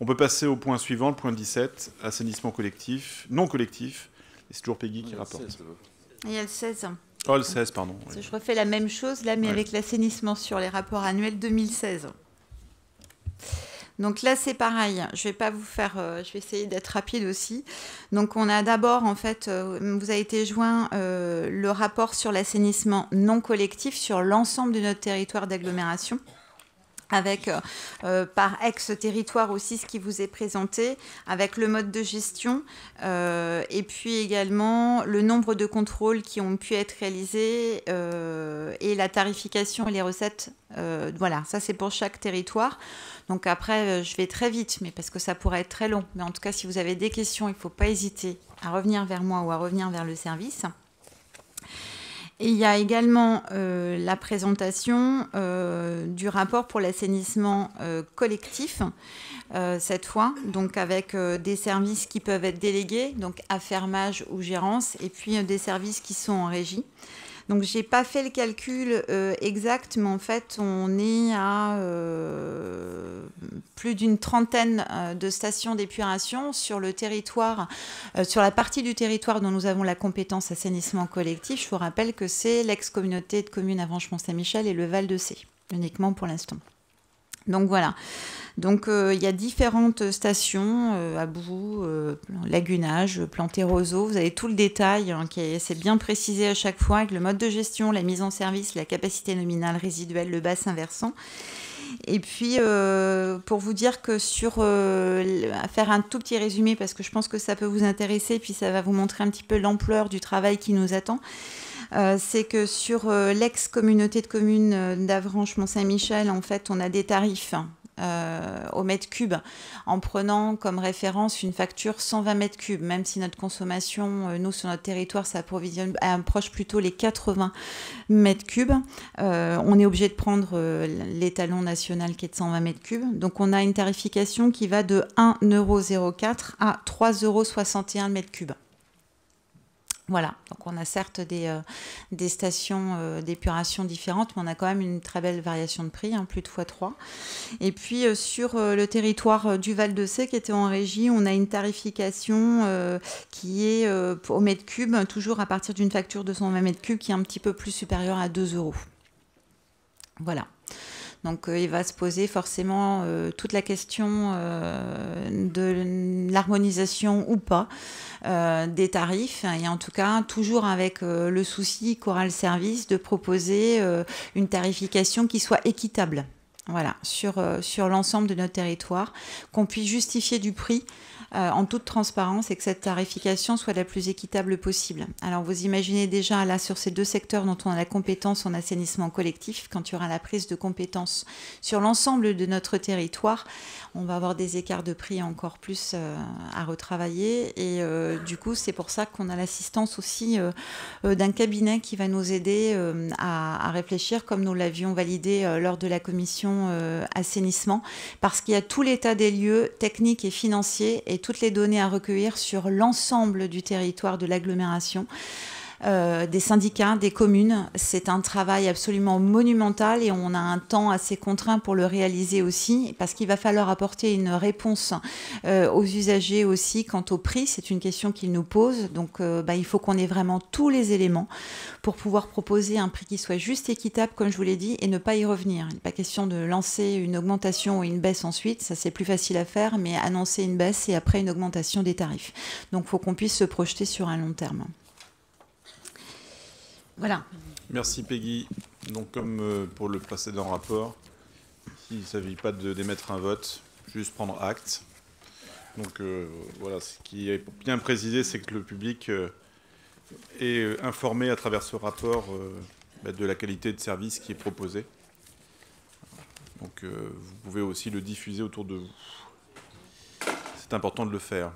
On peut passer au point suivant, le point 17, assainissement collectif, non collectif. Et c'est toujours Peggy qui rapporte. Il y a le 16. Oh, le 16, pardon. Oui. Je refais la même chose là, mais avec l'assainissement sur les rapports annuels 2016. Donc là, c'est pareil. Je vais pas vous faire. Je vais essayer d'être rapide aussi. Donc on a d'abord, en fait, vous a été joint le rapport sur l'assainissement non collectif sur l'ensemble de notre territoire d'agglomération, avec par ex-territoire aussi ce qui vous est présenté, avec le mode de gestion, et puis également le nombre de contrôles qui ont pu être réalisés, et la tarification et les recettes. Voilà, ça c'est pour chaque territoire. Donc après, je vais très vite, mais parce que ça pourrait être très long. Mais en tout cas, si vous avez des questions, il ne faut pas hésiter à revenir vers moi ou à revenir vers le service. Et il y a également la présentation du rapport pour l'assainissement collectif, cette fois, donc avec des services qui peuvent être délégués, donc affermage ou gérance, et puis des services qui sont en régie. Donc, je n'ai pas fait le calcul exact, mais en fait, on est à plus d'une trentaine de stations d'épuration sur le territoire, sur la partie du territoire dont nous avons la compétence assainissement collectif. Je vous rappelle que c'est l'ex-communauté de communes Avranches-Mont-Saint-Michel et le Val-de-Sée, uniquement pour l'instant. Donc, voilà. Donc, il y a différentes stations, Aboux, Lagunage, Planté-Roseau. Vous avez tout le détail, hein, c'est bien précisé à chaque fois, avec le mode de gestion, la mise en service, la capacité nominale résiduelle, le bassin versant. Et puis, pour vous dire que faire un tout petit résumé, parce que je pense que ça peut vous intéresser, puis ça va vous montrer un petit peu l'ampleur du travail qui nous attend. C'est que sur l'ex-communauté de communes d'Avranches-Mont-Saint-Michel, en fait, on a des tarifs au mètre cube, en prenant comme référence une facture 120 mètres cubes, même si notre consommation, nous, sur notre territoire, ça approche plutôt les 80 mètres cubes. On est obligé de prendre l'étalon national qui est de 120 mètres cubes. Donc, on a une tarification qui va de 1,04 € à 3,61 € le mètre cube. Voilà, donc on a certes des stations d'épuration différentes, mais on a quand même une très belle variation de prix, hein, plus de x3. Et puis sur le territoire du Val-de-Sée qui était en régie, on a une tarification qui est au mètre cube, toujours à partir d'une facture de 120 mètres cubes qui est un petit peu plus supérieure à 2 €. Voilà. Donc, il va se poser forcément toute la question de l'harmonisation ou pas des tarifs. Et en tout cas, toujours avec le souci qu'aura le service de proposer une tarification qui soit équitable. Voilà, sur l'ensemble de notre territoire, qu'on puisse justifier du prix en toute transparence et que cette tarification soit la plus équitable possible. Alors vous imaginez déjà là sur ces deux secteurs dont on a la compétence en assainissement collectif, quand il y aura la prise de compétence sur l'ensemble de notre territoire, on va avoir des écarts de prix encore plus à retravailler et du coup c'est pour ça qu'on a l'assistance aussi d'un cabinet qui va nous aider à réfléchir comme nous l'avions validé lors de la commission assainissement, parce qu'il y a tout l'état des lieux techniques et financiers et toutes les données à recueillir sur l'ensemble du territoire de l'agglomération, des syndicats, des communes. C'est un travail absolument monumental et on a un temps assez contraint pour le réaliser aussi, parce qu'il va falloir apporter une réponse aux usagers aussi quant au prix. C'est une question qu'ils nous posent. Donc il faut qu'on ait vraiment tous les éléments pour pouvoir proposer un prix qui soit juste, équitable, comme je vous l'ai dit, et ne pas y revenir. Il n'est pas question de lancer une augmentation ou une baisse ensuite. Ça, c'est plus facile à faire, mais annoncer une baisse et après une augmentation des tarifs. Donc, il faut qu'on puisse se projeter sur un long terme. Voilà. Merci Peggy. Donc comme pour le précédent rapport, il ne s'agit pas d'émettre un vote, juste prendre acte. Donc voilà, ce qui est bien précisé, c'est que le public est informé à travers ce rapport de la qualité de service qui est proposée. Donc vous pouvez aussi le diffuser autour de vous. C'est important de le faire.